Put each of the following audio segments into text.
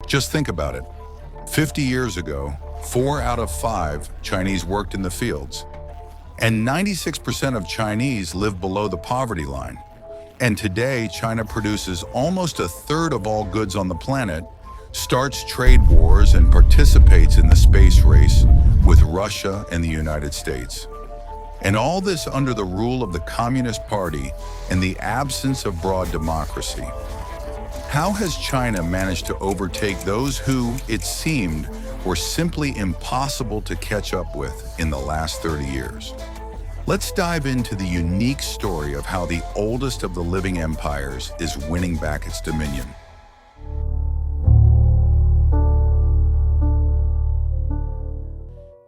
Just think about it. 50 years ago, 4 out of 5 Chinese worked in the fields, and 96% of Chinese live below the poverty line. And today, China produces almost a third of all goods on the planet, starts trade wars, and participates in the space race with Russia and the United States. And all this under the rule of the Communist Party and the absence of broad democracy. How has China managed to overtake those who, it seemed, were simply impossible to catch up with in the last 30 years? Let's dive into the unique story of how the oldest of the living empires is winning back its dominion.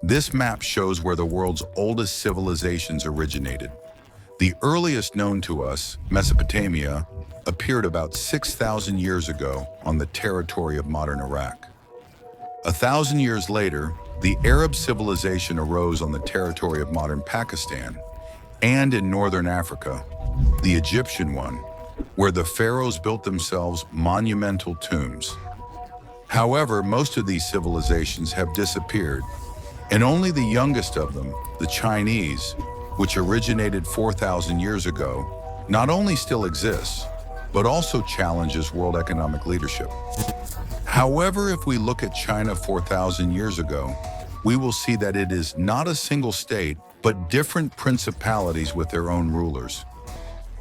This map shows where the world's oldest civilizations originated. The earliest known to us, Mesopotamia, appeared about 6,000 years ago on the territory of modern Iraq. 1,000 years later, the Arab civilization arose on the territory of modern Pakistan, and in northern Africa, the Egyptian one, where the pharaohs built themselves monumental tombs. However, most of these civilizations have disappeared, and only the youngest of them, the Chinese, which originated 4,000 years ago, not only still exists, but also challenges world economic leadership. However, if we look at China 4,000 years ago, we will see that it is not a single state, but different principalities with their own rulers.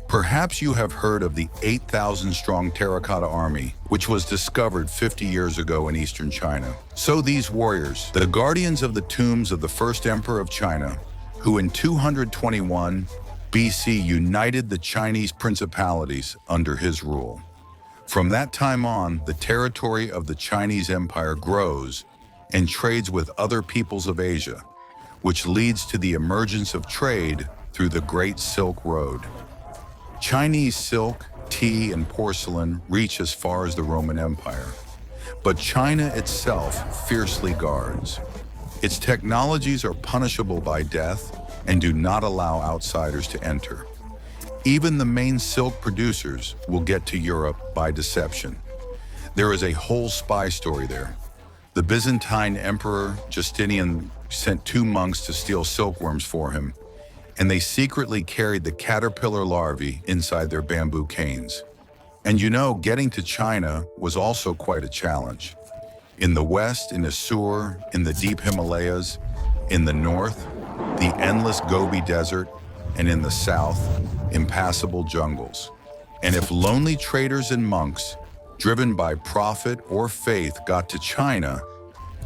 Perhaps you have heard of the 8,000-strong terracotta army, which was discovered 50 years ago in eastern China. So these warriors, the guardians of the tombs of the first emperor of China, who in 221 BC united the Chinese principalities under his rule. From that time on, the territory of the Chinese Empire grows and trades with other peoples of Asia, which leads to the emergence of trade through the Great Silk Road. Chinese silk, tea, and porcelain reach as far as the Roman Empire, but China itself fiercely guards. Its technologies are punishable by death and do not allow outsiders to enter. Even the main silk producers will get to Europe by deception. There is a whole spy story there. The Byzantine Emperor Justinian sent 2 monks to steal silkworms for him, and they secretly carried the caterpillar larvae inside their bamboo canes. And you know, getting to China was also quite a challenge. In the west, in Assur, in the deep Himalayas, in the north, the endless Gobi Desert, and in the south, impassable jungles. And if lonely traders and monks, driven by profit or faith, got to China,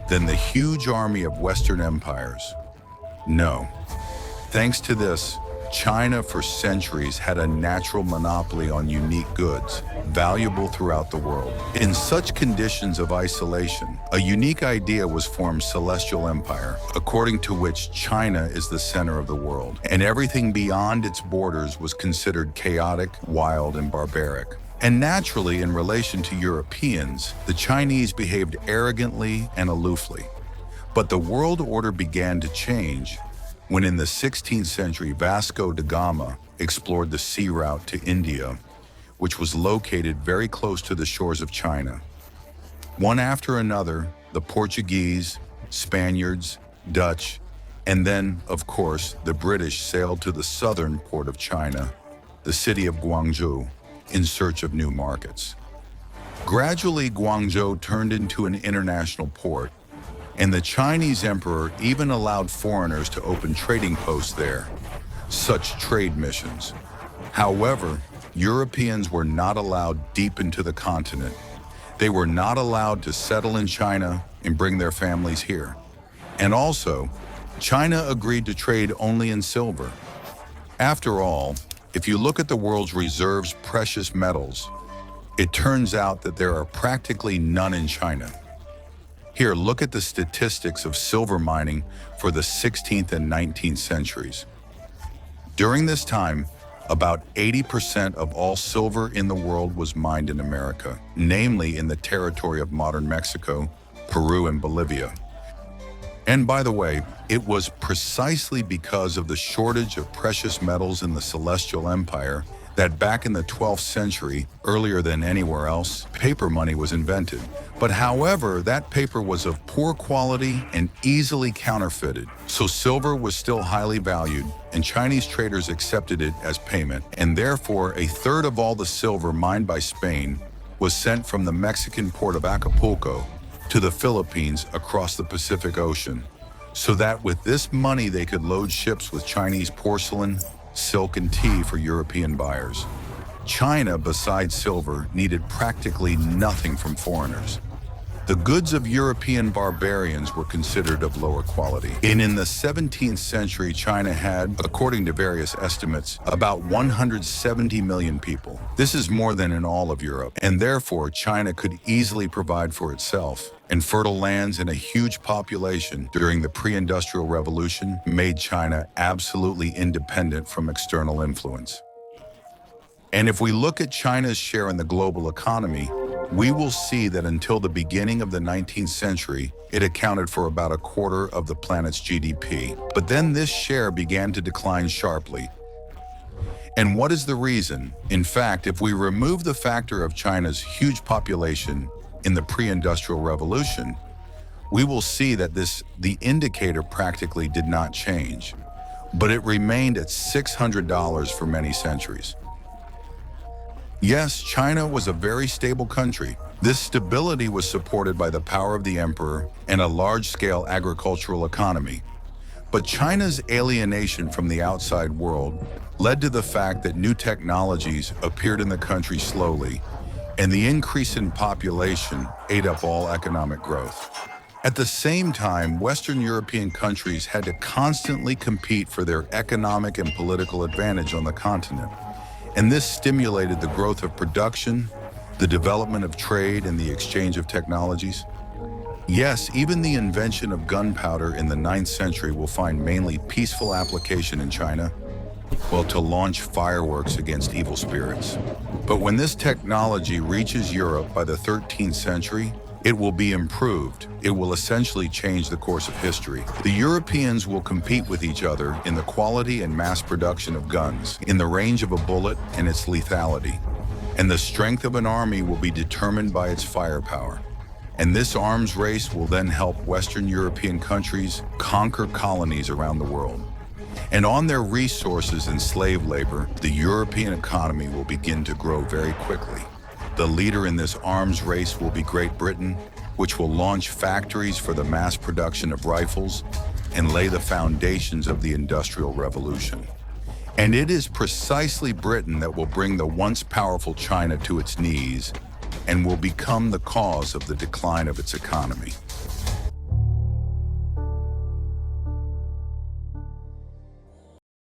then the huge army of Western empires. No. Thanks to this, China for centuries had a natural monopoly on unique goods, valuable throughout the world. In such conditions of isolation, a unique idea was formed: Celestial Empire, according to which China is the center of the world, and everything beyond its borders was considered chaotic, wild, and barbaric. And naturally, in relation to Europeans, the Chinese behaved arrogantly and aloofly. But the world order began to change when in the 16th century Vasco da Gama explored the sea route to India, which was located very close to the shores of China. One after another, the Portuguese, Spaniards, Dutch, and then, of course, the British sailed to the southern port of China, the city of Guangzhou, in search of new markets. Gradually, Guangzhou turned into an international port, and the Chinese emperor even allowed foreigners to open trading posts there, such trade missions. However, Europeans were not allowed deep into the continent. They were not allowed to settle in China and bring their families here. And also, China agreed to trade only in silver. After all, if you look at the world's reserves precious metals, it turns out that there are practically none in China. Here, look at the statistics of silver mining for the 16th and 19th centuries. During this time, about 80% of all silver in the world was mined in America, namely in the territory of modern Mexico, Peru, and Bolivia. And by the way, it was precisely because of the shortage of precious metals in the Celestial Empire that back in the 12th century, earlier than anywhere else, paper money was invented. But however, that paper was of poor quality and easily counterfeited. So silver was still highly valued, and Chinese traders accepted it as payment, and therefore a third of all the silver mined by Spain was sent from the Mexican port of Acapulco to the Philippines across the Pacific Ocean, so that with this money they could load ships with Chinese porcelain, silk, and tea for European buyers. China, besides silver, needed practically nothing from foreigners. The goods of European barbarians were considered of lower quality. And in the 17th century, China had, according to various estimates, about 170 million people. This is more than in all of Europe, and therefore China could easily provide for itself. And fertile lands and a huge population during the pre-industrial revolution made China absolutely independent from external influence. And if we look at China's share in the global economy, we will see that until the beginning of the 19th century, it accounted for about a quarter of the planet's GDP. But then this share began to decline sharply. And what is the reason? In fact, if we remove the factor of China's huge population in the pre-industrial revolution, we will see that the indicator practically did not change, but it remained at $600 for many centuries. Yes, China was a very stable country. This stability was supported by the power of the emperor and a large-scale agricultural economy. But China's alienation from the outside world led to the fact that new technologies appeared in the country slowly, and the increase in population ate up all economic growth. At the same time, Western European countries had to constantly compete for their economic and political advantage on the continent. And this stimulated the growth of production, the development of trade, and the exchange of technologies. Yes, even the invention of gunpowder in the 9th century will find mainly peaceful application in China, well, to launch fireworks against evil spirits. But when this technology reaches Europe by the 13th century, it will be improved. It will essentially change the course of history. The Europeans will compete with each other in the quality and mass production of guns, in the range of a bullet and its lethality. And the strength of an army will be determined by its firepower. And this arms race will then help Western European countries conquer colonies around the world. And on their resources and slave labor, the European economy will begin to grow very quickly. The leader in this arms race will be Great Britain, which will launch factories for the mass production of rifles and lay the foundations of the Industrial Revolution. And it is precisely Britain that will bring the once powerful China to its knees and will become the cause of the decline of its economy.